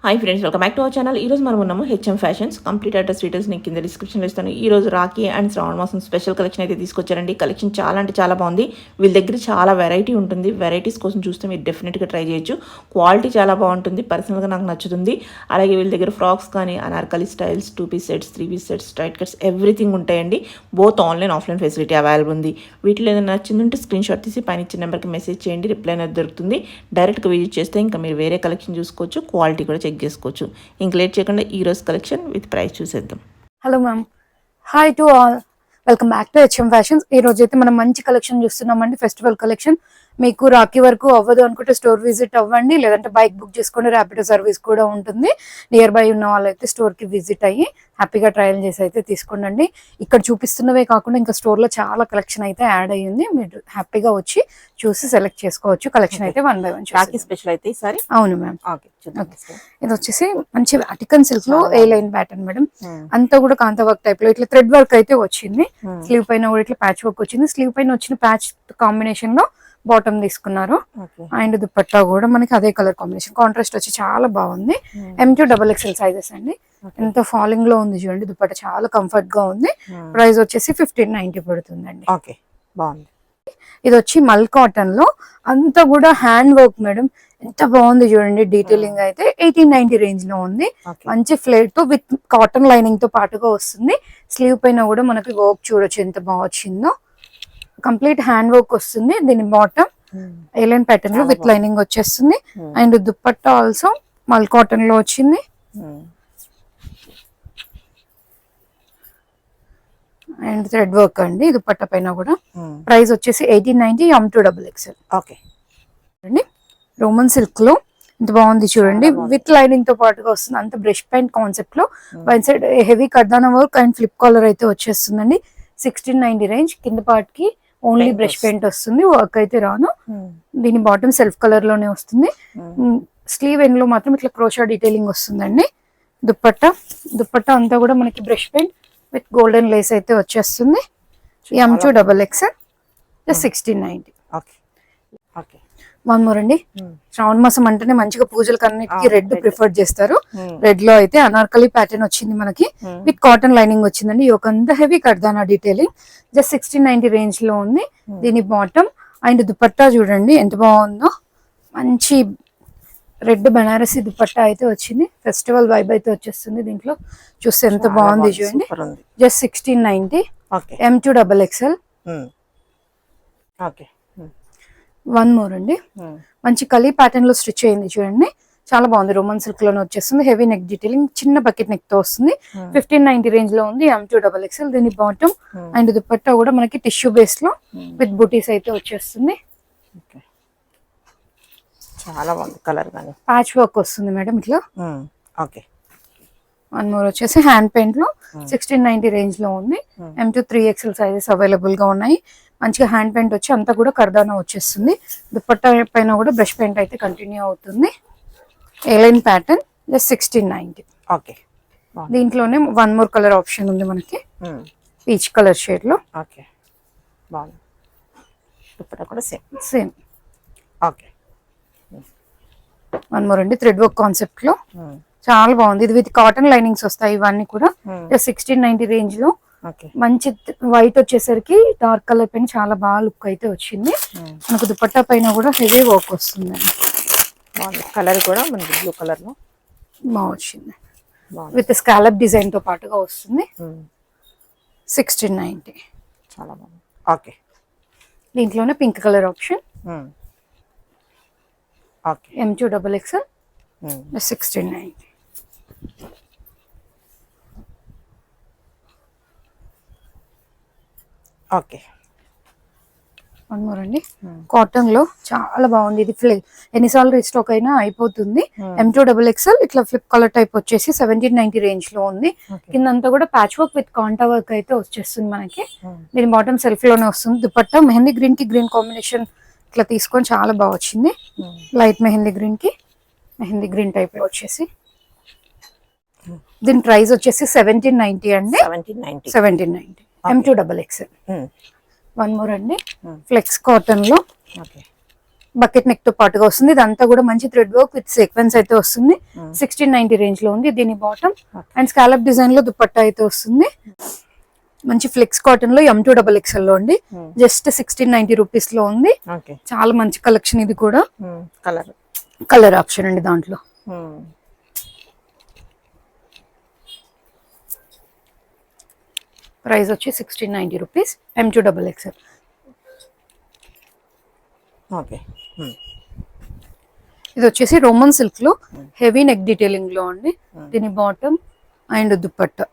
Hi friends, welcome back to our channel. ఈరోజు మనం ఉన్నాము HM fashions. Complete address details నేను కింద డిస్క్రిప్షన్లో ఇస్తాను. ఈ రోజు రాఖీ అండ్ శ్రావణ మాసం స్పెషల్ కలెక్షన్ అయితే తీసుకొచ్చారండి. కలెక్షన్ చాలా అంటే చాలా బాగుంది. వీళ్ళ దగ్గర చాలా వెరైటీ ఉంటుంది. వెరైటీస్ కోసం చూస్తే మీరు డెఫినెట్గా ట్రై చేయొచ్చు. క్వాలిటీ చాలా బాగుంటుంది. పర్సనల్గా నాకు నచ్చుతుంది. అలాగే వీళ్ళ దగ్గర ఫ్రాక్స్ కానీ Anarkali styles, 2 piece sets, 3 piece sets, straight cuts everything ఉంటాయండి. Both online offline facility available ఉంది. వీటిలో ఏదైనా నచ్చిందంటే స్క్రీన్ షాట్ తీసి పైన ఇచ్చిన నెంబర్కి మెసేజ్ చేయండి. రిప్లై అనేది దొరుకుతుంది. డైరెక్ట్గా విజిట్ చేస్తే ఇంకా మీరు వేరే కలెక్షన్ చూసుకోవచ్చు. క్వాలిటీ కూడా చెక్ చేసుకోవచ్చు. ఇంక లేట్ చేయకుండా ఈ రోజు కలెక్షన్ విత్ ప్రైస్ చూసేద్దాం. Hello ma'am, hi to all, welcome back to HM fashions. ఈ రోజు అయితే మనం మంచి కలెక్షన్ చూస్తున్నామండి. Festival collection. మీకు రాఖీ వరకు అవ్వదు అనుకుంటే స్టోర్ విజిట్ అవ్వండి, లేదంటే బైక్ బుక్ చేసుకోండి. ర్యాపిడో సర్వీస్ కూడా ఉంటుంది. నియర్ బై ఉన్న వాళ్ళైతే స్టోర్కి విజిట్ అయ్యి హ్యాపీగా ట్రయల్ చేసి అయితే తీసుకోండి. ఇక్కడ చూపిస్తున్నవే కాకుండా ఇంకా స్టోర్లో చాలా కలెక్షన్ అయితే యాడ్ అయ్యింది. మీరు హ్యాపీగా వచ్చి చూసి సెలెక్ట్ చేసుకోవచ్చు. కలెక్షన్ అయితే 1 by 1 రాఖీ స్పెషల్ అయితే ఈసారి. అవును మ్యామ్. ఇది వచ్చేసి మంచి వాటికన్ సిల్క్ లో ఏ లైన్ ప్యాటర్న్ మేడం. అంతా కూడా కాంతా వర్క్ టైప్ లో ఇట్లా థ్రెడ్ వర్క్ అయితే వచ్చింది. స్లీవ్ పైన కూడా ఇట్లా ప్యాచ్ వర్క్ వచ్చింది. స్లీవ్ పైన వచ్చిన ప్యాచ్ కాంబినేషన్ లో బాటమ్ తీసుకున్నారు. అండ్ దుపట్టా కూడా మనకి అదే కలర్ కాంబినేషన్. కాంట్రాస్ట్ వచ్చి చాలా బాగుంది. M2XXL సైజెస్ అండి. ఎంత ఫాలింగ్ లో ఉంది చూడండి. దుపట్టా చాలా కంఫర్ట్ గా ఉంది. ప్రైస్ వచ్చేసి 1590 పడుతుందండి. ఇది వచ్చి మల్ కాటన్ లో అంతా కూడా హ్యాండ్ వర్క్ మేడం. ఎంత బాగుంది చూడండి. డీటెయిలింగ్ అయితే 1890 రేంజ్ లో ఉంది. మంచి ఫ్లేర్ తో విత్ కాటన్ లైనింగ్ తో పాటుగా వస్తుంది. స్లీవ్ పైన కూడా మనకి వర్క్ చూడొచ్చు ఎంత బాగా వచ్చిందో. కంప్లీట్ హ్యాండ్ వర్క్ వస్తుంది. దీని బాటమ్ ఏలైన్ ప్యాటర్న్ లో విత్ లైనింగ్ వచ్చేస్తుంది. అండ్ దుపట్టా ఆల్సో మల్ కాటన్ లో వచ్చింది. అండ్ థ్రెడ్ వర్క్ అండి దుపట్టా పైన కూడా. ప్రైస్ వచ్చేసి 1890 M2XXL. ఓకే అండి. రోమన్ సిల్క్ లో ఎంత బాగుంది చూడండి. విత్ లైనింగ్ తో పాటుగా వస్తుంది. అంత బ్రష్ పెయింట్ కాన్సెప్ట్ లో వన్ సైడ్ హెవీ కర్దానా వర్క్ అండ్ ఫ్లిప్ కాలర్ అయితే వచ్చేస్తుందండి. 1690 రేంజ్. కింద పార్ట్ కి ఓన్లీ బ్రష్ పెయింట్ వస్తుంది. వర్క్ అయితే రాను. దీని బాటమ్ సెల్ఫ్ కలర్ లోనే వస్తుంది. స్లీవ్ ఎండ్ లో మాత్రం ఇట్లా క్రోషా డీటెయిలింగ్ వస్తుందండి. దుపట్టా అంతా కూడా మనకి brush paint with golden Lay's అయితే వచ్చేస్తుంది. M2XXL 1690. వన్ మోర్ అండి. శ్రావణ మాసం అంటేనే మంచిగా పూజలకు అన్నిటికీ రెడ్ ప్రిఫర్ చేస్తారు. రెడ్ లో అయితే అనార్కలి ప్యాటర్న్ వచ్చింది మనకి. విత్ కాటన్ లైనింగ్ వచ్చిందండి. ఒక అంత హెవీ కర్దానా డీటెయిలింగ్. జస్ట్ 1690 రేంజ్ లో ఉంది. దీని బాటమ్ అండ్ దుపట్టా చూడండి ఎంత బాగుందో. మంచి రెడ్ బనారసి దుపట్టా అయితే వచ్చింది. ఫెస్టివల్ వైబ్ అయితే వచ్చేస్తుంది. దీంట్లో చూస్తే ఎంత బాగుంది చూడండి. Just 1690 M2XXL. వన్ మోర్ అండి. మంచి కలీ ప్యాటర్న్ లో స్టిచ్ అయింది చూడండి. చాలా బాగుంది. రోమన్ సిల్క్ లోనే వచ్చేస్తుంది. హెవీ నెక్ డీటెయిలింగ్ చిన్న బకెట్ నెక్ తో వస్తుంది. 1590 రేంజ్ లో ఉంది. M2XXL. దీని బాటమ్ అండ్ దుపట్టా కూడా మనకి టిష్యూ బేస్ లో విత్ బూటీస్ అయితే వచ్చేస్తుంది. చాలా బాగుంది కలర్ గాని. ప్యాచ్ వర్క్ వస్తుంది మేడం ఇట్లా. వన్ మోర్ వచ్చేసి హ్యాండ్ పెయింట్ లో 1690 రేంజ్ లో ఉంది. M2XXL సైజెస్ అవైలబుల్ గా ఉన్నాయి. మంచిగా హ్యాండ్ పెయింట్ వచ్చి అంతా కూడా కర్దానా వచ్చేస్తుంది. దుపట్టా పైన కూడా బ్రష్ పెయింట్ అయితే కంటిన్యూ అవుతుంది. A-line pattern just 1690. దీంట్లోనే వన్ మోర్ కలర్ ఆప్షన్ ఉంది మనకి. పీచ్ కలర్ షేడ్ లో. సేమ్. వన్ మోర్ అండి. థ్రెడ్ వర్క్ కాన్సెప్ట్ లో చాలా బాగుంది. ఇది విత్ కాటన్ లైనింగ్స్ వస్తాయి. ఇవన్నీ కూడా 1690 రేంజ్ లో. మంచి వైట్ వచ్చేసరికి డార్క్ కలర్ పైన చాలా బాగా లుక్ అయితే వచ్చింది. మనకు దుపట్టా పైన కూడా హెవీ వర్క్ వస్తుంది. కలర్ కూడా మనకి బ్లూ కలర్ లో బాగా వచ్చింది. విత్ స్కాలప్ డిజైన్ తో పాటుగా వస్తుంది. 1690. చాలా బాగుంది. దీంట్లోనే pink colour option. M2XXL 1690. One more అండి. కాటన్ లో చాలా బాగుంది. ఇది ఎన్నిసార్లు రీస్టాక్ అయినా అయిపోతుంది. M2XXL ఇట్లా ఫ్లిప్ కలర్ టైప్ వచ్చేసి 1790 రేంజ్ లో ఉంది. కింద అంతా కూడా ప్యాచ్ వర్క్ విత్ కాంటా వర్క్ అయితే వచ్చేస్తుంది మనకి. దీని బాటమ్ సెల్ఫ్ లోనే వస్తుంది. దుపట్టా మెహందీ గ్రీన్ కి గ్రీన్ కాంబినేషన్ ఇట్లా తీసుకొని చాలా బాగా వచ్చింది. లైట్ మెహందీ గ్రీన్ కి మెహందీ గ్రీన్ టైప్ వచ్చేసి. దీని ప్రైస్ వచ్చేసి 1790 అండి. 1790 M2XXL. వన్ మోర్ అండి. ఫ్లెక్స్ కాటన్ లో బకెట్ నెక్ తో పాటుగా వస్తుంది. ఇదంతా కూడా మంచి థ్రెడ్ వర్క్ విత్ సీక్వెన్స్ అయితే వస్తుంది. 1690 రేంజ్ లో ఉంది. దీని బాటమ్ అండ్ స్కాలప్ డిజైన్ లో దుపట్టా అయితే వస్తుంది. మంచి ఫ్లెక్స్ కాటన్ లో M2XXL లో అండి. జస్ట్ 1690 రూపీస్ లో ఉంది. చాలా మంచి కలెక్షన్ ఇది కూడా. కలర్ ఆప్షన్ అండి దాంట్లో. ప్రైస్ వచ్చి 1690 రూపీస్ M2XXL. ఇది వచ్చేసి రోమన్ సిల్క్ లో హెవీ నెక్ డీటెయిలింగ్ లో అండి. దీని బాటమ్ అండ్ దుపట్టా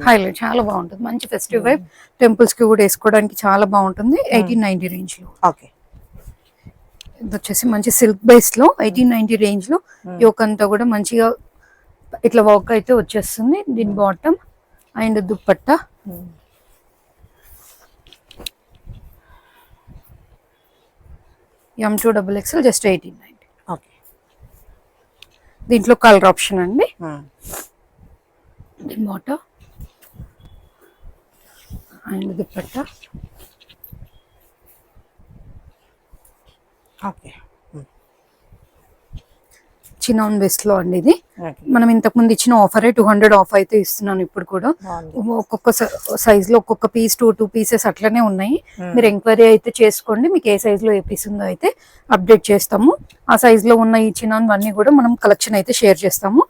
హైలైట్ చాలా బాగుంటుంది. మంచి ఫెస్టివ్ వైబ్, టెంపుల్స్ కి కూడా వేసుకోవడానికి చాలా బాగుంటుంది. 1890 రేంజ్ లో. ఇది వచ్చేసి మంచి సిల్క్ బేస్ లో 1890 రేంజ్ లో యోక్ అంతా కూడా మంచిగా ఇట్లా వర్క్ అయితే వచ్చేస్తుంది. దీని bottom and dupatta M2XXL just 1890. దీంట్లో కలర్ ఆప్షన్ అండి. దీని bottom and dupatta. Chinon base లో అండి. ఇది మనం ఇంతకు ముందు ఇచ్చిన ఆఫరే 200 ఆఫ్ అయితే ఇస్తున్నాను ఇప్పుడు కూడా. ఒక్కొక్క సైజ్ లో ఒక్కొక్క పీస్ 2 పీసెస్ అట్లనే ఉన్నాయి. మీరు ఎంక్వైరీ అయితే చేసుకోండి. మీకు ఏ సైజ్ లో ఏ పీస్ ఉందో అయితే అప్డేట్ చేస్తాము. ఆ సైజ్ లో ఉన్న ఈ చినాన్ అన్ని కూడా మనం కలెక్షన్ అయితే షేర్ చేస్తాము.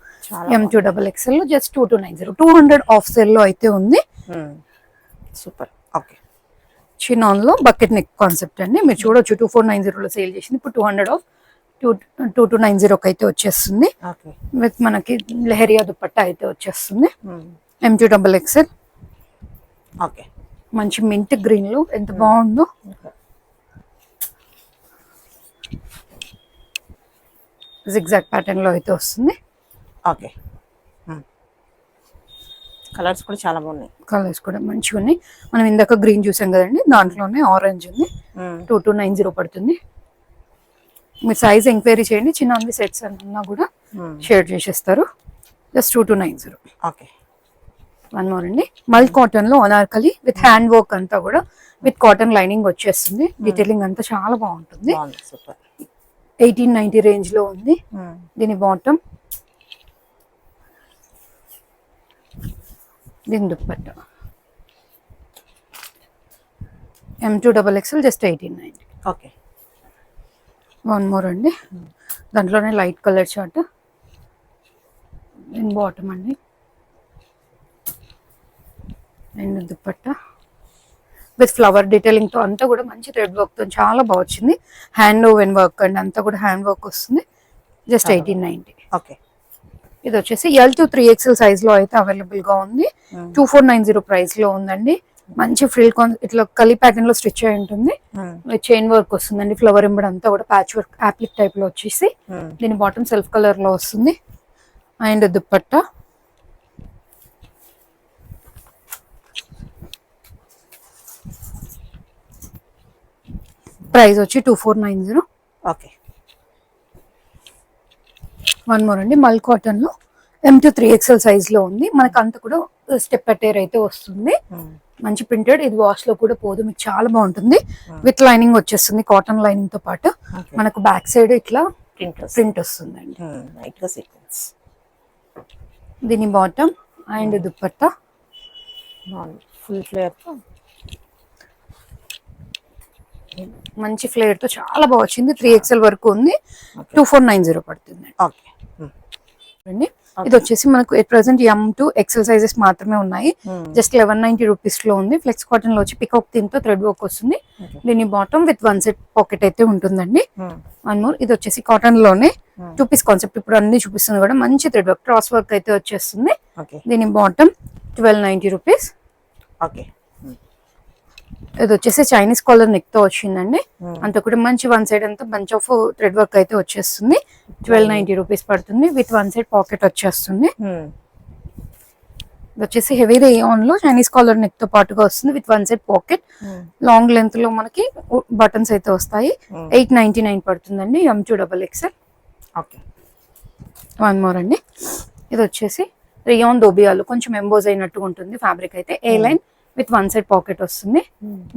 M2XXL లో జస్ట్ 2290 200 ఆఫ్ సేల్ లో అయితే ఉంది. సూపర్. చినాన్ లో బకెట్ నెక్ కాన్సెప్ట్ అండి. మీరు చూడొచ్చు 2490 లో సేల్ చేసింది. ఇప్పుడు 200 ఆఫ్ 2290 అయితే వచ్చేస్తుంది. విత్ మనకి లెహరియా దుపట్టా అయితే వచ్చేస్తుంది. M2XXL. మంచి మింట్ గ్రీన్ లో ఎంత బాగుందో. జిగ్జాగ్ ప్యాటర్న్ లో అయితే వస్తుంది. కలర్స్ కూడా చాలా బాగున్నాయి. కలర్స్ కూడా మంచిగా ఉన్నాయి. మనం ఇందాక గ్రీన్ చూసాం కదండి, దాంట్లోనే ఆరెంజ్ ఉంది. 2290 పడుతుంది. మీరు సైజ్ ఎంక్వైరీ చేయండి. చిన్న సెట్స్ అన్నా కూడా షేర్ చేసేస్తారు. జస్ట్ 2290. వన్ మోర్ అండి. మల్ కాటన్ లో అనార్కలి విత్ హ్యాండ్ వర్క్ అంతా కూడా విత్ కాటన్ లైనింగ్ వచ్చేస్తుంది. డీటెయిలింగ్ అంతా చాలా బాగుంటుంది. 1890 రేంజ్ లో ఉంది. దీని బాటమ్, దీని dupatta. M2XXL just 1890. One more అండి. దాంట్లోనే లైట్ కలర్ చార్ట్. దీని బాటమ్ అండి and dupatta with flower detailing తో అంతా కూడా మంచి థ్రెడ్ వర్క్ తో చాలా బాగా వచ్చింది. హ్యాండ్ ఓవెన్ వర్క్ అండి, అంతా కూడా హ్యాండ్ వర్క్ వస్తుంది. జస్ట్ 1890. ఇది వచ్చేసి L to 3XL సైజ్ లో అయితే అవైలబుల్ గా ఉంది. 2490 ప్రైస్ లో ఉందండి. మంచి ఫ్రిల్ ఇట్లా కలి ప్యాటర్న్ లో స్టిచ్ అయి ఉంటుంది. చైన్ వర్క్ వస్తుందండి. ఫ్లవర్ ఎంబడ్ అంతా కూడా ప్యాచ్ వర్క్ యాప్లిక్ టైప్ లో వచ్చేసి దీని బాటమ్ సెల్ఫ్ కలర్ లో వస్తుంది. అండ్ దుపట్టా ప్రైస్ వచ్చి 2490. వన్ మోర్ అండి. మల్ కాటన్ లో M2XXL సైజ్ లో ఉంది. మనకు అంత కూడా స్టెప్ అటైర్ అయితే వస్తుంది. మంచి ప్రింటెడ్. ఇది వాష్ లో కూడా పోదు, మీకు చాలా బాగుంటుంది. విత్ లైనింగ్ వచ్చేస్తుంది. కాటన్ లైనింగ్ తో పాటు మనకు బ్యాక్ సైడ్ ఇట్లా ప్రింట్ వస్తుందండి. దీని bottom and dupatta full flare మంచి ఫ్లేర్ తో చాలా బాగా వచ్చింది. 3XL వరకు ఉంది. 2490 పడుతుంది అండి. ఇది వచ్చేసి మనకు ఎట్ ప్రెసెంట్ M2XL సైజెస్ మాత్రమే ఉన్నాయి. జస్ట్ 1190 రూపీస్ లో ఉంది. ఫ్లెక్స్ కాటన్ లో వచ్చి పికాక్ థీమ్ తో థ్రెడ్ వర్క్ వస్తుంది. దీని బాటమ్ విత్ 1 సెట్ పాకెట్ అయితే ఉంటుందండి. One more. ఇది వచ్చేసి కాటన్ లోనే 2 పీస్ కాన్సెప్ట్. ఇప్పుడు అన్ని చూపిస్తుంది కూడా మంచి థ్రెడ్ వర్క్ క్రాస్ వర్క్ అయితే వచ్చేస్తుంది. దీని బాటమ్ 1290 రూపీస్. ఇది వచ్చేసి చైనీస్ కాలర్ నెక్ తో వచ్చిందండి. అంతా కూడా మంచి 1 సైడ్ అంతా బంచ్ ఆఫ్ థ్రెడ్ వర్క్ అయితే వచ్చేస్తుంది. 1290 రూపీస్ పడుతుంది. విత్ 1 సైడ్ పాకెట్ వచ్చేస్తుంది. ఇది వచ్చేసి హెవీ రేయాన్ లో చైనీస్ కాలర్ నెక్ తో పాటుగా వస్తుంది. With 1 side pocket. Long length లో మనకి బటన్స్ అయితే వస్తాయి. 899 పడుతుందండి. M2XXL. వన్ మోర్ అండి. ఇది వచ్చేసి రేయాన్ దోబియాలో కొంచెం ఎంబోజ్ అయినట్టు ఉంటుంది ఫ్యాబ్రిక్ అయితే. ఏ లైన్ విత్ 1 సైడ్ పాకెట్ వస్తుంది.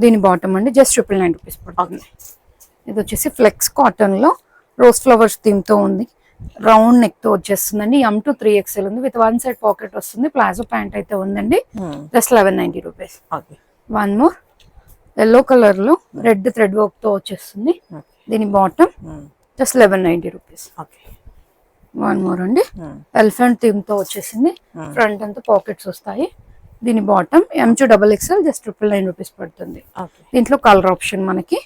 దీని బాటమ్ అండి జస్ట్ 999 రూపీస్ పడుతుంది. ఇది వచ్చేసి ఫ్లెక్స్ కాటన్ లో రోజ్ ఫ్లవర్స్ థీమ్ తో ఉంది, రౌండ్ నెక్ తో వచ్చేస్తుందండి. M2 3XL ఉంది విత్ 1 సైడ్ పాకెట్ వస్తుంది, ప్లాజో ప్యాంట్ అయితే ఉందండి. Just 1190 rupees. One more yellow colour లో రెడ్ థ్రెడ్ వర్క్ తో వచ్చేస్తుంది, దీని bottom just 1190 rupees. One more అండి, ఎలిఫెంట్ థీమ్ తో వచ్చేసింది, ఫ్రంట్ అంతా పాకెట్స్ వస్తాయి, దీని bottom M2 XXL just 999 rupees పడుతుంది. దీంట్లో కలర్ ఆప్షన్ మనకి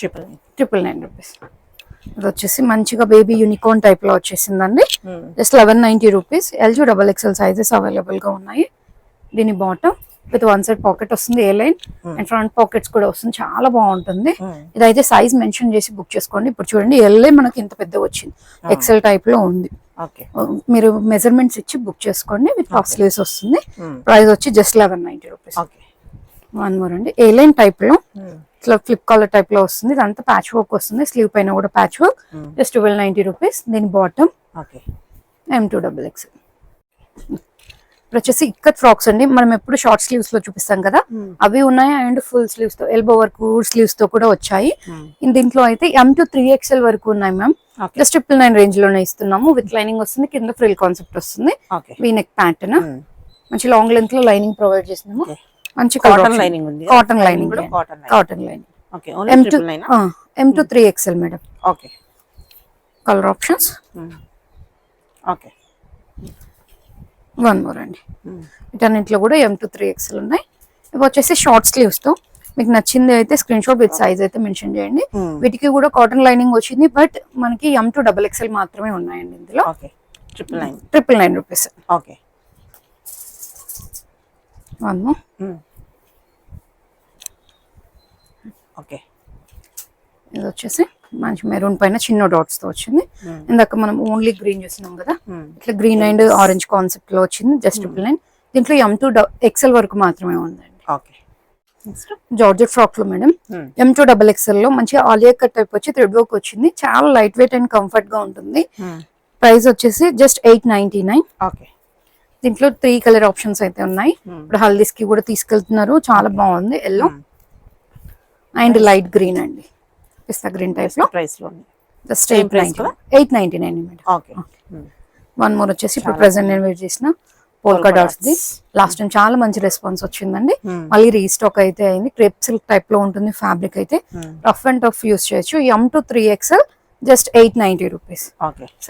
999 రూపీస్. ఇది వచ్చేసి మంచిగా బేబీ యూనికార్న్ టైప్ లో వచ్చేసిందండి, just 1190 rupees. L2 XXL sizes available గా ఉన్నాయి. దీని బాటమ్ విత్ 1 సైడ్ పాకెట్ వస్తుంది, ఏ లైన్ అండ్ ఫ్రంట్ పాకెట్స్ కూడా వస్తుంది, చాలా బాగుంటుంది. ఇదైతే సైజ్ మెన్షన్ చేసి బుక్ చేసుకోండి. ఇప్పుడు చూడండి ఎల్ఏ మనకి ఇంత పెద్ద వచ్చింది, ఎక్సెల్ టైప్ లో ఉంది. మీరు మెజర్మెంట్స్ ఇచ్చి బుక్ చేసుకోండి, విత్ పఫ్ స్లీవ్స్ వస్తుంది. ప్రైస్ వచ్చి జస్ట్ 1190 రూపీస్. వన్ మోర్ అండి, ఏ లైన్ టైప్ లో ఇట్లా ఫ్లిప్ కాలర్ టైప్ లో వస్తుంది, ఇదంతా ప్యాచ్ వర్క్ వస్తుంది, స్లీవ్ పైన కూడా ప్యాచ్ వర్క్, జస్ట్ 1290 రూపీస్. దీని బాటమ్ M2 XXL. ఇప్పుడు వచ్చేసి ఇక్కత్ ఫ్రాక్స్ అండి, మనం ఎప్పుడు షార్ట్ స్లీవ్స్ లో చూపిస్తాం కదా, అవి ఉన్నాయి అండ్ ఫుల్ స్లీవ్స్ తో, ఎల్బో వర్క్ స్లీవ్స్ తో కూడా వచ్చాయి. దీంట్లో అయితే M2 3XL వరకు ఉన్నాయి మ్యామ్, జస్ట్ 999 రేంజ్ లోనే ఇస్తున్నాము. విత్ లైనింగ్ వస్తుంది, కింద ఫ్రిల్ కాన్సెప్ట్ వస్తుంది, వీ నెక్ ప్యాటర్న్, మంచి లాంగ్ లెంత్ లో లైనింగ్ ప్రొవైడ్ చేసినాము, మంచి కాటన్ లైనింగ్ ఉంది, cotton lining, cotton lining. M2 3XL madam. Colour options. One more అండి, వీటన్నింటిలో కూడా M2 3XL ఉన్నాయి. ఇవి వచ్చేసి షార్ట్ స్లీవ్స్ తో, మీకు నచ్చింది అయితే స్క్రీన్ షాట్ విత్ సైజ్ అయితే మెన్షన్ చేయండి. వీటికి కూడా కాటన్ లైనింగ్ వచ్చింది, బట్ మనకి M2 XXL మాత్రమే ఉన్నాయండి ఇందులో. 999 రూపీస్. One more. ఇది వచ్చేసి మంచి మెరూన్ పైన చిన్న డాట్స్ తో వచ్చింది. ఇందాక మనం ఓన్లీ గ్రీన్ చూసినాం కదా, ఇట్లా గ్రీన్ అండ్ ఆరెంజ్ కాన్సెప్ట్ లో వచ్చింది, జస్ట్ 999. దీంట్లో M2 XL వరకు మాత్రమే ఉందండి. జార్జెట్ ఫ్రాక్ లో మేడం, M2 XXL లో మంచి ఆలియా కట్ టైప్ వచ్చి థ్రెడ్ వర్క్ వచ్చింది, చాలా లైట్ వెయిట్ అండ్ కంఫర్ట్ గా ఉంటుంది. ప్రైస్ వచ్చేసి జస్ట్ 899. దీంట్లో 3 కలర్ ఆప్షన్స్ అయితే ఉన్నాయి. ఇప్పుడు హల్దీస్ కి కూడా తీసుకెళ్తున్నారు, చాలా బాగుంది. ఎల్లో అండ్ లైట్ గ్రీన్ అండి, పిస్తా గ్రీన్ టైప్ లో. Just 899 madam. వన్ మోర్ వచ్చేసి ఇప్పుడు ప్రెసెంట్ నేను వేర్ చేసిన polka dots the, last time చాలా మంచి రెస్పాన్స్ వచ్చింది, మళ్ళీ రీస్టాక్ అయితే అయింది. క్రేప్ సిల్క్ టైప్ లో ఉంటుంది ఫ్యాబ్రిక్, అయితే రఫ్ అండ్ టఫ్ యూస్ చేయొచ్చు. M2 3XL just 890 rupees.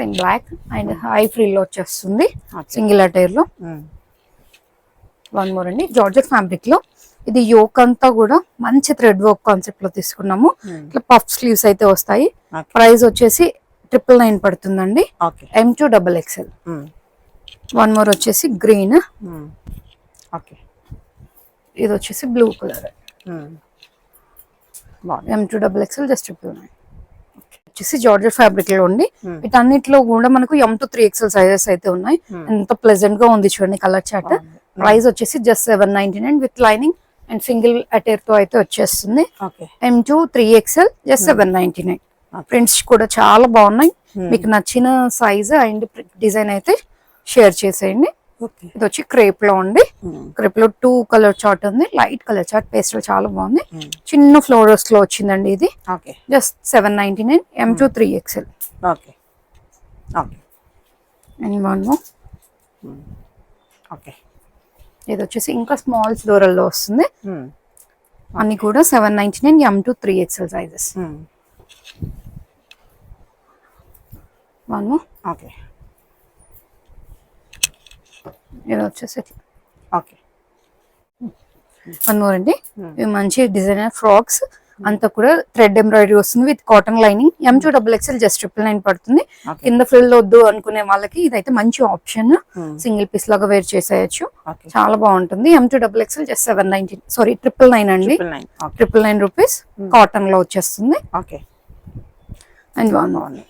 In black and high frill లో వచ్చేస్తుంది, సింగిల్ అటైర్ లో. వన్ మోర్ అండి, జార్జెట్ ఫ్యాబ్రిక్ లో, ఇది యోక్ అంతా కూడా మంచి థ్రెడ్ వర్క్ కాన్సెప్ట్ లో తీసుకున్నాము. ఇట్లా పఫ్ స్లీవ్స్ అయితే వస్తాయి. ప్రైస్ వచ్చేసి 999 పడుతుందండి. M2 XXL. వన్ మోర్ వచ్చేసి గ్రీన్, ఇది వచ్చేసి blue colour, M2 XXL just 999. వచ్చేసి జార్జెట్ ఫ్యాబ్రిక్ లో ఉండి, వీటన్నిటిలో కూడా మనకు M2 3XL సైజెస్ అయితే ఉన్నాయి. ఎంత ప్లెజెంట్ గా ఉంది చూడండి కలర్ చార్ట్. ప్రైస్ వచ్చేసి just 799 with lining and single attire తో అయితే వచ్చేస్తుంది. M2 3XL just 799. ప్రింట్స్ కూడా చాలా బాగున్నాయి, మీకు నచ్చిన సైజ్ అండ్ డిజైన్ అయితే షేర్ చేసేయండి. ఇది వచ్చి క్రేప్ లో ఉంది, క్రేప్ లో 2 కలర్ చార్ట్ ఉంది, లైట్ కలర్ చార్ట్, పేస్ట్ చాలా బాగుంది, చిన్న ఫ్లోరల్స్ లో వచ్చిందండి. ఇది just 799. M2 3XL. And one more, ఇది వచ్చేసి ఇంకా స్మాల్ ఫ్లోరల్ లో వస్తుంది, అన్ని కూడా 799. M2 3XL sizes. One more, ఇది వచ్చేసి వన్ మోర్ అండి, ఇవి మంచి డిజైనర్ ఫ్రాక్స్, అంతా కూడా థ్రెడ్ ఎంబ్రాయిడరీ వస్తుంది with cotton lining. M2 XXL just 999 పడుతుంది. కింద ఫ్రిల్ వద్దు అనుకునే వాళ్ళకి ఇదైతే మంచి ఆప్షన్, సింగిల్ పీస్ లాగా వేర్ చేసేయచ్చు, చాలా బాగుంటుంది. M2 XXL జస్ట్ 790, సారీ 999 అండి, 999 రూపీస్. కాటన్ లో వచ్చేస్తుంది. అండ్ 999.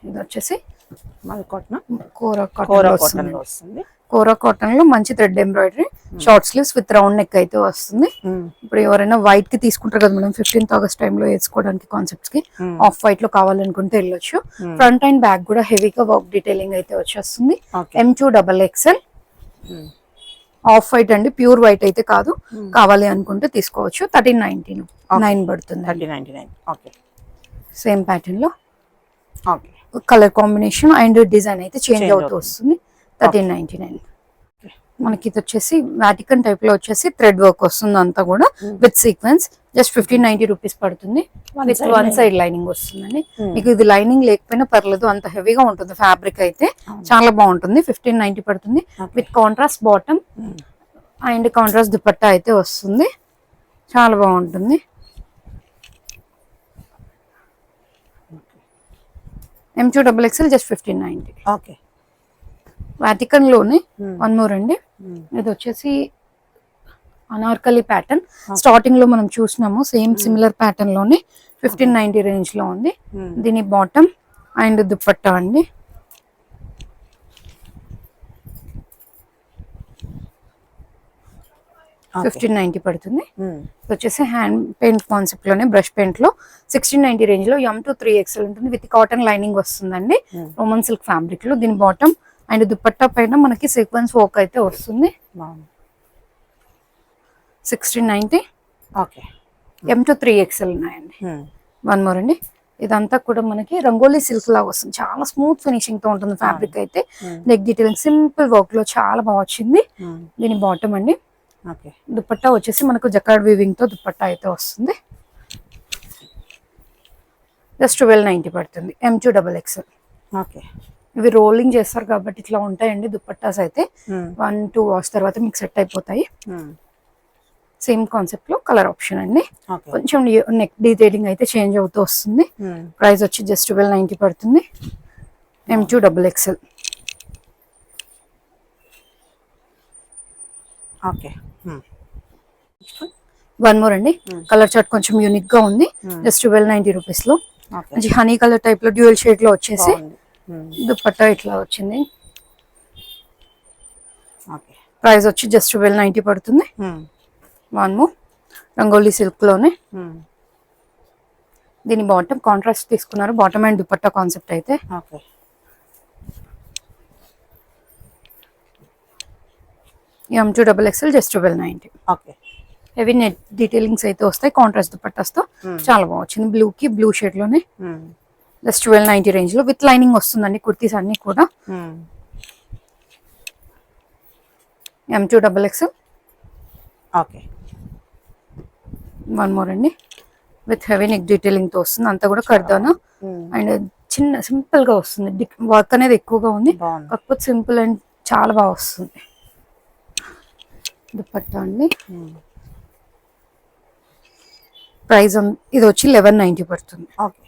ఇది వచ్చేసి కోరా కాటన్ లో వస్తుంది. కోరా కాటన్ లో మంచి thread embroidery, short sleeves with round neck అయితే వస్తుంది. ఇప్పుడు ఎవరైనా వైట్ కి తీసుకుంటారు కదా మేడం, 15th ఆగస్ట్ టైంలో వేసుకోవడానికి కాన్సెప్ట్స్ కి, ఆఫ్ వైట్ లో కావాలనుకుంటే వెళ్ళొచ్చు. ఫ్రంట్ అండ్ బ్యాక్ కూడా హెవీగా వర్క్ డీటెయిలింగ్ అయితే వచ్చేస్తుంది. M2 XXL ఆఫ్ వైట్ అండి, ప్యూర్ వైట్ అయితే కాదు. కావాలి అనుకుంటే తీసుకోవచ్చు. 1399 పడుతుంది. 1399. ఓకే. సేమ్ ప్యాటర్న్ లో okay. Colour combination and design అయితే చేంజ్ అవుతూ వస్తుంది. 1399. మనకి ఇది వచ్చేసి వాటికన్ టైప్ లో వచ్చేసి థ్రెడ్ వర్క్ వస్తుంది అంతా కూడా విత్ సీక్వెన్స్. జస్ట్ 1590 రూపీస్ పడుతుంది. విత్ వన్ సైడ్ లైనింగ్ వస్తుందండి. మీకు ఇది లైనింగ్ లేకపోయినా పర్లేదు, అంత హెవీగా ఉంటుంది ఫ్యాబ్రిక్ అయితే. చాలా బాగుంటుంది. 1590 పడుతుంది. With contrast bottom and contrast dupatta అయితే వస్తుంది. చాలా బాగుంటుంది. M2XXL just 1590. ఓకే. వాటికన్ లోనే వన్ మోర్ అండి. ఇది వచ్చేసి అనార్కలి ప్యాటర్న్. స్టార్టింగ్ లో మనం చూసినాము సేమ్ సిమిలర్ ప్యాటర్న్ లోనే 1590 రేంజ్ లో ఉంది. దీని బాటమ్ అండ్ దుపట్టా అండి. Okay. 1590 పడుతుంది. ఇది వచ్చేసి హ్యాండ్ పెయింట్ కాన్సెప్ట్ లోనే బ్రష్ పెయింట్ లో 1690 రేంజ్ లో M2 3XL ఉంటుంది. విత్ కాటన్ లైనింగ్ వస్తుందండి. రోమన్ సిల్క్ ఫ్యాబ్రిక్ లో. దీని బాటమ్ అండ్ దుపట్టా పైన మనకి సీక్వెన్స్ వర్క్ అయితే వస్తుంది. 1690. ఓకే. M2 3XL ఉన్నాయండి. వన్ మోర్ అండి. ఇదంతా కూడా మనకి రంగోలీ సిల్క్ లాగా వస్తుంది. చాలా స్మూత్ ఫినిషింగ్ తో ఉంటుంది ఫ్యాబ్రిక్ అయితే. నెక్ డీటెయిలింగ్ సింపుల్ వర్క్ లో చాలా బాగా వచ్చింది. దీని బాటమ్ అండి. ఓకే. దుపట్టా వచ్చేసి మనకు జకార్డ్ వీవింగ్ తో దుపట్టా అయితే వస్తుంది. జస్ట్ 1290 పడుతుంది. M2XXL. ఓకే. ఇవి రోలింగ్ చేస్తారు కాబట్టి ఇట్లా ఉంటాయండి దుపట్టాస్ అయితే. 1-2 వాష్ తర్వాత మీకు సెట్ అయిపోతాయి. సేమ్ కాన్సెప్ట్ లో కలర్ ఆప్షన్ అండి. కొంచెం నెక్ డీటెయిలింగ్ అయితే చేంజ్ అవుతూ వస్తుంది. ప్రైస్ వచ్చి జస్ట్ 1290 పడుతుంది. M2XXL. ఓకే. వన్ మోర్ అండి. కలర్ చార్ట్ కొంచెం యూనిక్ గా ఉంది. జస్ట్ 1290 రూపీస్ లో మంచి హనీ కలర్ టైప్ లో డ్యూయల్ షేడ్ లో వచ్చేసి దుపట్టా ఇట్లా వచ్చింది. ప్రైస్ వచ్చి జస్ట్ 1290 పడుతుంది. వన్ మోర్ రంగోలీ సిల్క్ లోనే. దీని బాటమ్ కాంట్రాస్ట్ తీసుకున్నారు. బాటమ్ అండ్ దుపట్టా కాన్సెప్ట్ అయితే. M2XXL just 1290. Okay. Heavy net detailings అయితే వస్తాయి కాంట్రాస్ట్ దుపట్టాస్ తో. చాలా బాగా వచ్చింది. బ్లూ కి బ్లూ షేడ్ లోనే. జస్ట్ 1290 రేంజ్ లో విత్ లైనింగ్ వస్తుందండి కుర్తీస్ అన్ని కూడా. M2XXL. ఓకే. వన్ మోర్ అండి. విత్ హెవీ నెక్ డీటెయిలింగ్ తో వస్తుంది. అంతా కూడా కర్దానా అండ్ చిన్న సింపుల్ గా వస్తుంది. వర్క్ అనేది ఎక్కువగా ఉంది కాకపోతే సింపుల్ అండ్ చాలా బాగా వస్తుంది. దుపట్టా అండి. ప్రైస్ ఇది వచ్చి 1190 పడుతుంది. ఓకే.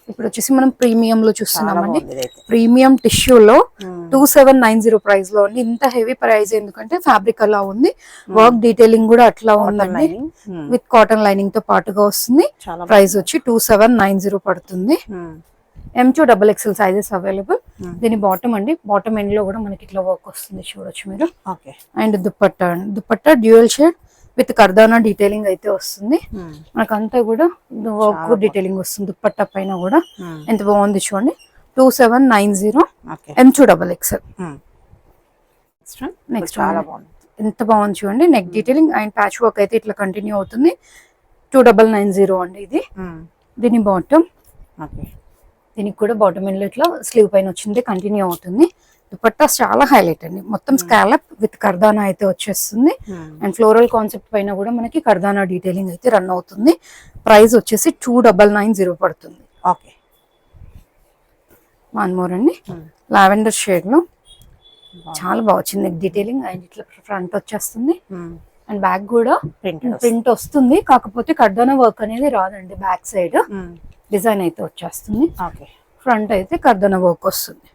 ఇప్పుడు వచ్చేసి మనం ప్రీమియం లో చూస్తున్నామండి. ప్రీమియం టిష్యూలో 2790 ప్రైస్ లో ఉంది. ఇంత హెవీ ప్రైస్ ఎందుకంటే ఫ్యాబ్రిక్ అలా ఉంది. వర్క్ డీటెయిలింగ్ కూడా అట్లా ఉందండి. విత్ కాటన్ లైనింగ్ తో పాటుగా వస్తుంది. ప్రైస్ వచ్చి 2790 పడుతుంది. M2XXL sizes available. దీని బాటమ్ అండి. బాటమ్ ఎండ్ లో కూడా మనకి ఇట్లా వర్క్ వస్తుంది చూడొచ్చు మీరు. అండ్ దుపట్టా అండి. దుపట్టా డ్యూయల్ షేడ్ విత్ కర్దానా డీటెయిలింగ్ అయితే వస్తుంది. మనకంతా కూడా వర్క్ డీటెయిలింగ్ వస్తుంది దుపట్టా పైన కూడా. ఎంత బాగుంది చూడండి. 2790. M2XXL. నెక్స్ట్ ఎంత బాగుంది చూడండి. Neck detailing and patch work అయితే ఇట్లా కంటిన్యూ అవుతుంది. 2990 అండి ఇది. దీని బాటమ్. దీనికి కూడా బాటమ్ ఎండ్ లో ఇట్లా స్లీవ్ పైన వచ్చింది కంటిన్యూ అవుతుంది. దుపట్టా చాలా హైలైట్ అండి. మొత్తం స్కాలప్ విత్ కర్దానా అయితే వచ్చేస్తుంది. అండ్ ఫ్లోరల్ కాన్సెప్ట్ పైన కూడా మనకి కర్దానా డీటెయిలింగ్ అయితే రన్ అవుతుంది. ప్రైస్ వచ్చేసి 2990 పడుతుంది. ఓకే. వన్ మోర్ అండి. లావెండర్ షేడ్ లో చాలా బాగా వచ్చింది డీటెయిలింగ్ అండ్ ఇట్లా ఫ్రంట్ వచ్చేస్తుంది. అండ్ బ్యాక్ కూడా ప్రింట్ వస్తుంది కాకపోతే కర్దానా వర్క్ అనేది రాదండి. బ్యాక్ సైడ్ డిజైన్ అయితే వచ్చేస్తుంది. ఫ్రంట్ అయితే కర్దానా వర్క్ వస్తుంది.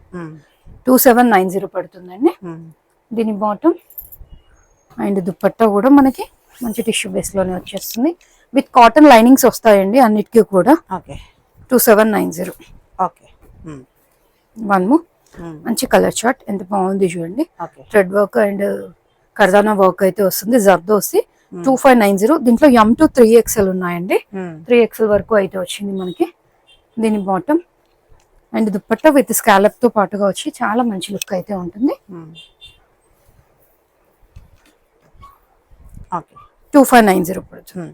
2790 పడుతుందండి. దీని బాటమ్ అండ్ దుపట్టా కూడా మనకి మంచి టిష్యూ బేస్ లోనే వచ్చేస్తుంది. విత్ కాటన్ లైనింగ్స్ వస్తాయండి అన్నిటికీ కూడా. 2790. వన్ మోర్ మంచి కలర్ చార్ట్ ఎంత బాగుంది చూడండి. థ్రెడ్ వర్క్ అండ్ కర్దానా వర్క్ అయితే వస్తుంది. జర్దోసి 2590. దీంట్లో M2 3XL ఉన్నాయండి. 3XL వరకు అయితే వచ్చింది మనకి. దీని bottom and dupatta with scallop తో పాటుగా వచ్చి చాలా మంచి లుక్ అయితే ఉంటుంది. ఓకే 2590 పడుతుంది.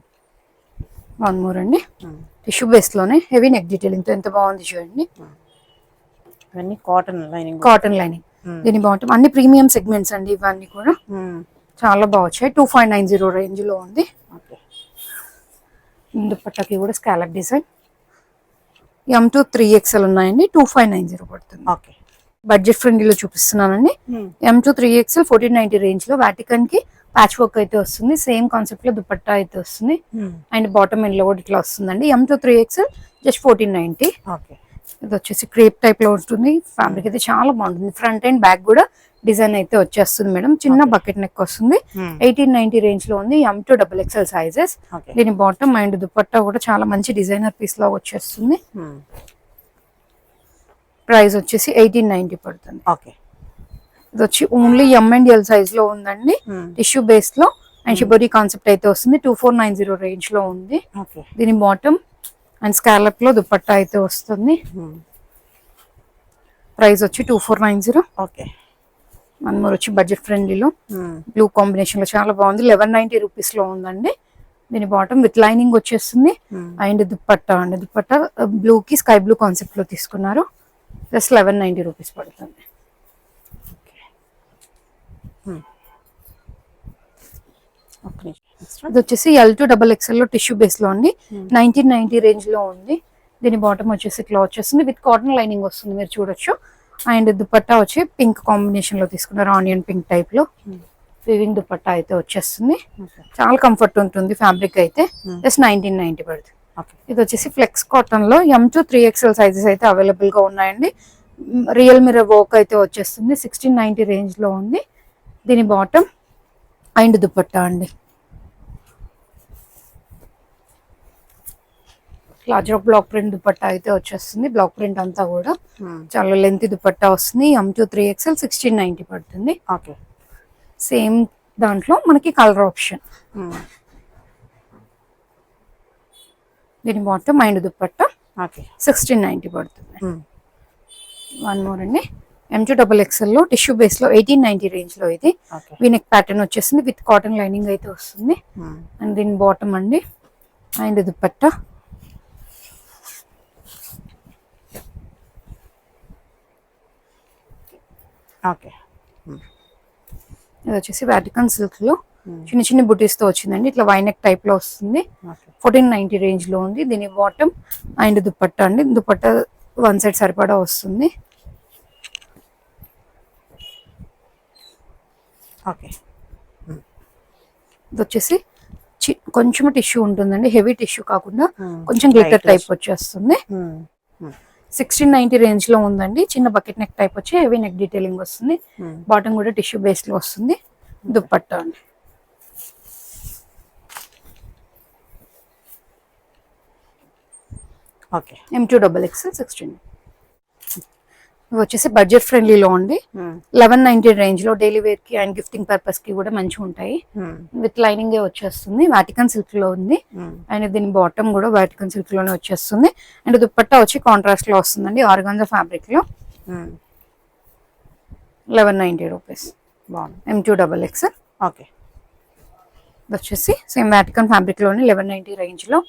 వన్ మోర్ అండి, టిష్యూ బేస్ లోనే హెవీ నెక్ డీటెయిలింగ్ తో ఎంత బాగుంది చూడండి. ఇవన్నీ కాటన్ లైనింగ్. కాటన్ లైనింగ్, దీని బాటమ్ అన్ని ప్రీమియం సెగ్మెంట్స్ అండి. ఇవన్నీ కూడా చాలా బాగా వచ్చాయి. 2590 రేంజ్ లో ఉంది. ఓకే దుపట్టాకి కూడా స్కాలప్ డిజైన్. M2 3XL ఉన్నాయండి. 2590 పడుతుంది. ఓకే బడ్జెట్ ఫ్రెండ్లీలో చూపిస్తున్నానండి. M2 3XL 1490 రేంజ్ లో వాటికన్ కి ప్యాచ్ వర్క్ అయితే వస్తుంది. సేమ్ కాన్సెప్ట్ లో దుపట్టా అయితే వస్తుంది. అండ్ బాటమ్ ఎండ్ లో కూడా ఇట్లా వస్తుందండి. M2 3XL just 1490. ఓకే ఇది వచ్చేసి క్రేప్ టైప్ లో ఉంటుంది. ఫ్యాబ్రిక్ అయితే చాలా బాగుంటుంది. ఫ్రంట్ అండ్ బ్యాక్ కూడా డిజైన్ అయితే వచ్చేస్తుంది మేడం. చిన్న బకెట్ నెక్ వస్తుంది. 1890 రేంజ్ లో ఉంది. M2 XXL sizes. దీని బాటమ్ అండ్ దుపట్టా కూడా చాలా మంచి డిజైనర్ పీస్ లో వచ్చేస్తుంది. ప్రైస్ వచ్చేసి 1890 పడుతుంది. ఓకే ఇది వచ్చి ఓన్లీ M&L సైజ్ లో ఉందండి. టిష్యూ బేస్ లో అండ్ షిబోరి కాన్సెప్ట్ అయితే వస్తుంది. 2490 రేంజ్ లో ఉంది. ఓకే దీని బాటమ్ అండ్ స్కాలప్ లో దుపట్టా అయితే వస్తుంది. ప్రైస్ వచ్చి 2490. ఓకే వన్ మోర్ వచ్చి బడ్జెట్ ఫ్రెండ్లీలో బ్లూ కాంబినేషన్ లో చాలా బాగుంది. 1190 రూపీస్ లో ఉందండి. దీని బాటమ్ విత్ లైనింగ్ వచ్చేస్తుంది. అండ్ దుపట్టా అండి, దుపట్టా బ్లూ కి స్కై బ్లూ కాన్సెప్ట్ లో తీసుకున్నారు. జస్ట్ 1190 రూపీస్ పడుతుంది. ఇది వచ్చేసి L2 XXL లో టిష్యూ బేస్ లో అండి. 1990 రేంజ్ లో ఉంది. దీని బాటమ్ వచ్చేసి ఇట్లా వచ్చేస్తుంది. విత్ కాటన్ లైనింగ్ వస్తుంది, మీరు చూడొచ్చు. అండ్ దుపట్టా వచ్చి పింక్ కాంబినేషన్ లో తీసుకున్నారు. ఆనియన్ పింక్ టైప్ లో వివింగ్ దుపట్టా అయితే వచ్చేస్తుంది. చాలా కంఫర్ట్ ఉంటుంది ఫ్యాబ్రిక్ అయితే. జస్ట్ 1990 పడుతుంది. ఇది వచ్చేసి ఫ్లెక్స్ కాటన్ లో M2 3XL సైజెస్ అయితే అవైలబుల్ గా ఉన్నాయండి. రియల్ మిర్రర్ వర్క్ అయితే వచ్చేస్తుంది. 1690 రేంజ్ లో ఉంది. దీని బాటమ్ అండ్ దుపట్టా అండి. లార్జ్ బ్లాక్ ప్రింట్ దుపట్టా అయితే వచ్చేస్తుంది. బ్లాక్ ప్రింట్ అంతా కూడా చాలా లెంత్ దుపట్టా వస్తుంది. M2 3XL 1690 పడుతుంది. ఓకే సేమ్ దాంట్లో మనకి కలర్ ఆప్షన్. దీని బాటమ్ అండ్ దుపట్టా ఓకే 1690 పడుతుంది. వన్ మోర్ అండి, M2 XXL లో టిష్యూ బేస్ లో 1890 రేంజ్ లో ఇది వీనెక్ ప్యాటర్న్ వచ్చేసింది. విత్ కాటన్ లైనింగ్ అయితే వస్తుంది. అండ్ దీని బాటమ్ అండి అండ్ దుపట్టా. ఓకే ఇది వచ్చేసి వాటికన్ సిల్క్ లో చిన్న చిన్న బుటీస్ తో వచ్చిందండి. ఇట్లా వైనెక్ టైప్ లో వస్తుంది. 1490 రేంజ్ లో ఉంది. దీని బాటమ్ అండ్ దుపట్టా అండి. దుపట్టా వన్ సైడ్ సరిపడా వస్తుంది. ఓకే ఇది వచ్చేసి కొంచెం టిష్యూ ఉంటుందండి. హెవీ టిష్యూ కాకుండా కొంచెం గ్లిటర్ టైప్ వచ్చేస్తుంది. 1690 రేంజ్ లో ఉందండి. చిన్న బకెట్ నెక్ టైప్ వచ్చి హెవీ నెక్ డీటెయిలింగ్ వస్తుంది. బాటమ్ కూడా టిష్యూ బేస్ లో వస్తుంది. దుపట్టా అండి. Okay M2 XXL 16. ఇవి వచ్చేసి బడ్జెట్ ఫ్రెండ్లీలో ఉంది. 1190 రేంజ్ లో డైలీ వేర్ కి అండ్ గిఫ్టింగ్ పర్పస్ కి కూడా మంచిగా ఉంటాయి. విత్ లైనింగ్ వచ్చేస్తుంది. వాటికన్ సిల్క్ లో ఉంది. అండ్ దీని బాటమ్ కూడా వాటికన్ సిల్క్ లోనే వచ్చేస్తుంది. అండ్ దుపట్టా వచ్చి కాంట్రాస్ట్ లో వస్తుందండి. ఆర్గాన్జా ఫ్యాబ్రిక్ లో 1190 రూపీస్. M2 XXL. ఓకే ఇది వచ్చేసి సేమ్ వాటికన్ ఫ్యాబ్రిక్ లోనే 1190 రేంజ్ లో.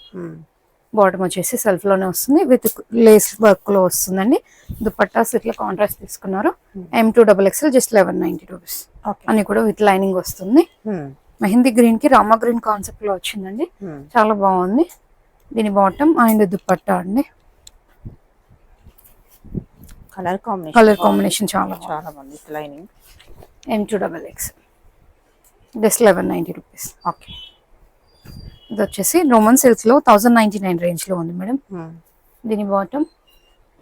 బాటమ్ వచ్చేసి సెల్ఫ్ లోనే వస్తుంది. విత్ లేస్ వర్క్ లో వస్తుందండి. దుపట్టాస్ ఇట్లా కాంట్రాస్ట్ తీసుకున్నారు. M2 XXL just 1190 rupees. అని కూడా విత్ లైనింగ్ వస్తుంది. మెహందీ గ్రీన్ కి రామా గ్రీన్ కాన్సెప్ట్ లో వచ్చిందండి. చాలా బాగుంది. దీని బాటమ్ అండ్ దుపట్టా అండి. కలర్ కాంబినేషన్ చాలా బాగుంది. Lining M2 XXL just 1190 rupees. Okay ఇది వచ్చేసి రోమన్ సిల్క్ లో 1099 రేంజ్ లో ఉంది మేడం. దీని బాటమ్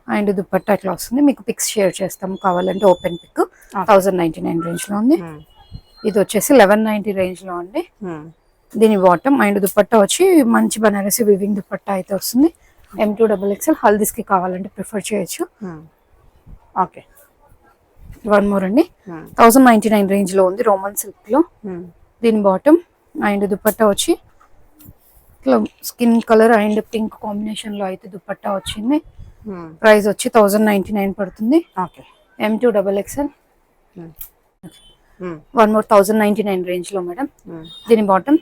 అండ్ దుపట్టా ఇట్లా వస్తుంది. మీకు పిక్స్ షేర్ చేస్తాము కావాలంటే. ఓపెన్ పిక్ 1099 రేంజ్ లో ఉంది. ఇది వచ్చేసి 1190 రేంజ్ లో ఉంది. దీని బాటమ్ అండ్ దుపట్టా వచ్చి మంచి బనారసి వివింగ్ దుపట్టా అయితే వస్తుంది. M2 XXL హల్దీస్ కి కావాలంటే ప్రిఫర్ చేయొచ్చు. ఓకే వన్ మోర్ అండి, 1099 రేంజ్ లో ఉంది రోమన్ సిల్క్ లో. దీని బాటమ్ అండ్ దుపట్టా వచ్చి ఇట్లా skin colour and pink combination లో అయితే దుపట్టా వచ్చింది. ప్రైస్ వచ్చి 1099 పడుతుంది. Okay M2 XXL. One more 1099 range లో మేడం. దీని బాటమ్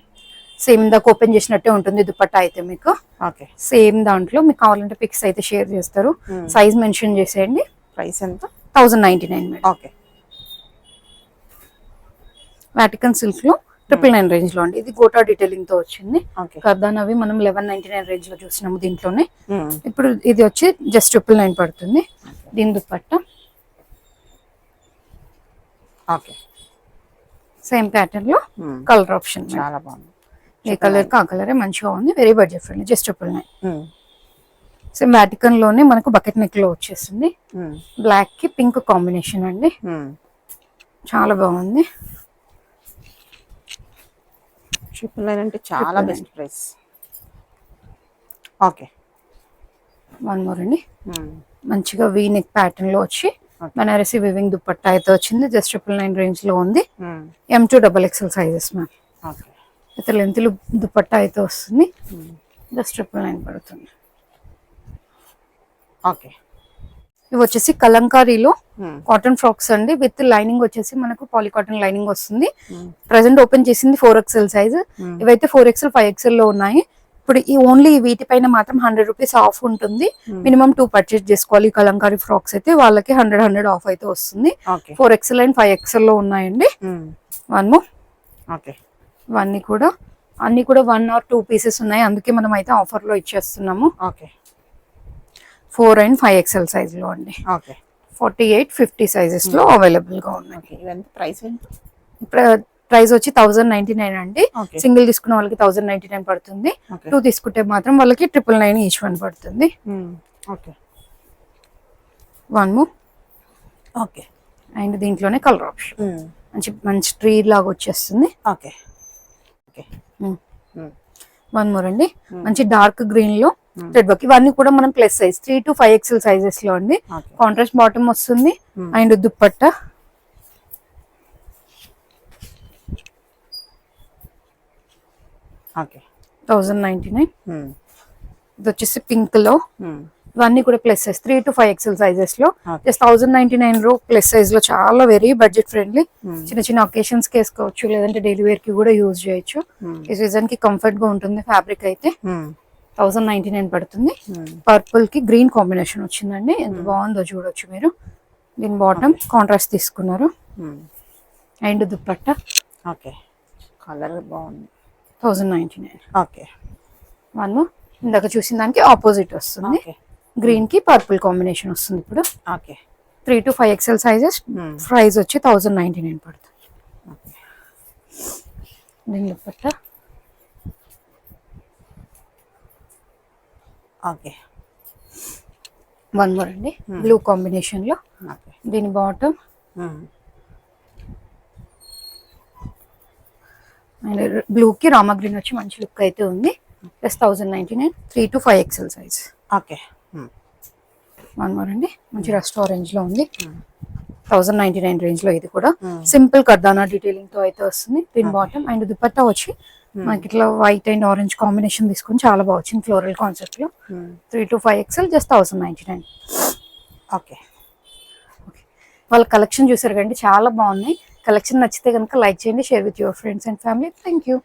సేమ్ ఇందాక ఓపెన్ చేసినట్టే ఉంటుంది దుపట్టా అయితే మీకు. ఓకే. సేమ్ దాంట్లో మీకు కావాలంటే పిక్స్ అయితే షేర్ చేస్తారు. సైజ్ మెన్షన్ చేసేయండి. ప్రైస్ ఎంత? 1099 మేడం. ఓకే. వాటికన్ సిల్క్ లో 999 రేంజ్ లో అండి. ఇది గోటా డీటెయిలింగ్ తో వచ్చింది. ఓకే. కర్దానావి మనం 1199 రేంజ్ లో చూసినాము దీంట్లోనే. ఇప్పుడు ఇది వచ్చి జస్ట్ 999 పడుతుంది. దీని దుపట్టా ఓకే. సేమ్ ప్యాటర్న్ లో కలర్ ఆప్షన్. చాలా బాగుంది. ఏ కలర్ కా కలరే మంచిగా ఉంది. Very budget friendly. Just 999. Same Vatican లోనే మనకు బకెట్ నెక్ లో వచ్చేస్తుంది. బ్లాక్ కి పింక్ కాంబినేషన్ అండి. చాలా బాగుంది. 999 అంటే చాలా best price. Okay. One more అండి. మంచిగా వీ నెక్ ప్యాటర్న్ లో వచ్చి బనారసి వివింగ్ దుపట్టా అయితే వచ్చింది. జస్ట్ 999 రేంజ్ లో ఉంది. M2 XXL sizes ma'am. Okay. అయితే లెంత్ దుపట్టా అయితే వస్తుంది. జస్ట్ 999 పడుతుంది. ఓకే. ఇవి వచ్చేసి కలంకారీలో కాటన్ ఫ్రాక్స్ అండి. విత్ లైనింగ్ వచ్చేసి మనకు పాలీ కాటన్ లైనింగ్ వస్తుంది. ప్రెసెంట్ ఓపెన్ చేసింది 4XL సైజ్. ఇవైతే 4XL 5XL లో ఉన్నాయి. ఇప్పుడు ఈ ఓన్లీ వీటిపైన మాత్రం 100 రూపీస్ ఆఫ్ ఉంటుంది. మినిమం 2 పర్చేస్ చేసుకోవాలి. కలంకారీ ఫ్రాక్స్ అయితే వాళ్ళకి 100 ఆఫ్ అయితే వస్తుంది. 4XL అండ్ 5XL లో ఉన్నాయండి. One more. ఓకే. అన్ని కూడా 1 or 2 పీసెస్ ఉన్నాయి. అందుకే మనం అయితే ఆఫర్ లో ఇచ్చేస్తున్నాము. ఓకే. 4 and 5XL సైజ్ లో అండి. ఓకే. 48, 50 సైజెస్ లో అవైలబుల్ గా ఉన్నాయి. ఇవన్నీ ప్రైస్ ఎంత? ప్రైస్ వచ్చి 1099 అండి. Okay. సింగిల్ తీసుకున్న వాళ్ళకి 1099 పడుతుంది. 2 తీసుకుంటే మాత్రం వాళ్ళకి 999 ఈచ్ వన్ పడుతుంది. Okay. One more. Okay. And దీంట్లోనే కలర్ ఆప్షన్ మంచి ట్రీ లాగా వచ్చేస్తుంది. ఓకే. ఓకే. వన్ మోర్ అండి. మంచి డార్క్ గ్రీన్ లో థ్రెడ్ వర్క్. ఇవన్నీ కూడా మనం plus size 3 to 5XL sizes లో అండి. కాంట్రాస్ట్ బాటమ్ వస్తుంది. And dupatta okay. 1099. ఇది వచ్చేసి పింక్ లో. ఇవన్నీ కూడా plus size 3 to 5XL sizes లో. జస్ట్ 1099 లో ప్లస్ సైజ్ లో చాలా వెరీ బడ్జెట్ ఫ్రెండ్లీ. చిన్న చిన్న ఒకేషన్స్ కి వేసుకోవచ్చు, లేదంటే డైలీ వేర్ కి కూడా యూజ్ చేయొచ్చు. ఈ సీజన్ కి కంఫర్ట్ గా ఉంటుంది. ఫ్యాబ్రిక్ అయితే 1099 పడుతుంది. పర్పుల్ కి గ్రీన్ కాంబినేషన్ వచ్చిందండి. ఎంత బాగుందో చూడొచ్చు మీరు. దీని బాటమ్ కాంట్రాస్ట్ తీసుకున్నారు. And dupatta okay. కలర్ బాగుంది. 1099. ఓకే. వన్ ఇందాక చూసిన దానికి ఆపోజిట్ వస్తుంది. గ్రీన్ కి పర్పుల్ కాంబినేషన్ వస్తుంది. ఇప్పుడు okay. 3 to 5XL sizes. Price వచ్చి 1099 పడుతుంది. దీని దుపట్టా ఓకే. వన్ మోర్ అండి. బ్లూ కాంబినేషన్ లో. దీని బాటమ్ బ్లూ కి రామా గ్రీన్ వచ్చి మంచి లుక్ అయితే ఉంది. Plus 1099. 3 to 5XL size. Okay. One more అండి. మంచి రస్ట్ ఆరెంజ్ లో ఉంది. 1099 రేంజ్ లో. ఇది కూడా సింపుల్ కర్దానా డీటెయిలింగ్ తో అయితే వస్తుంది. దీని బాటమ్ అండ్ దుపట్టా వచ్చి మనకి ఇట్లా వైట్ అండ్ ఆరెంజ్ కాంబినేషన్ తీసుకుని చాలా బాగా వచ్చింది. ఫ్లోరల్ కాన్సెప్ట్ లో. 3 to 5XL జస్ట్ 1099. ఓకే. వాళ్ళ కలెక్షన్ చూసారు కండి, చాలా బాగున్నాయి. కలెక్షన్ నచ్చితే కనుక లైక్ చేయండి, share with your friends and family. Thank you.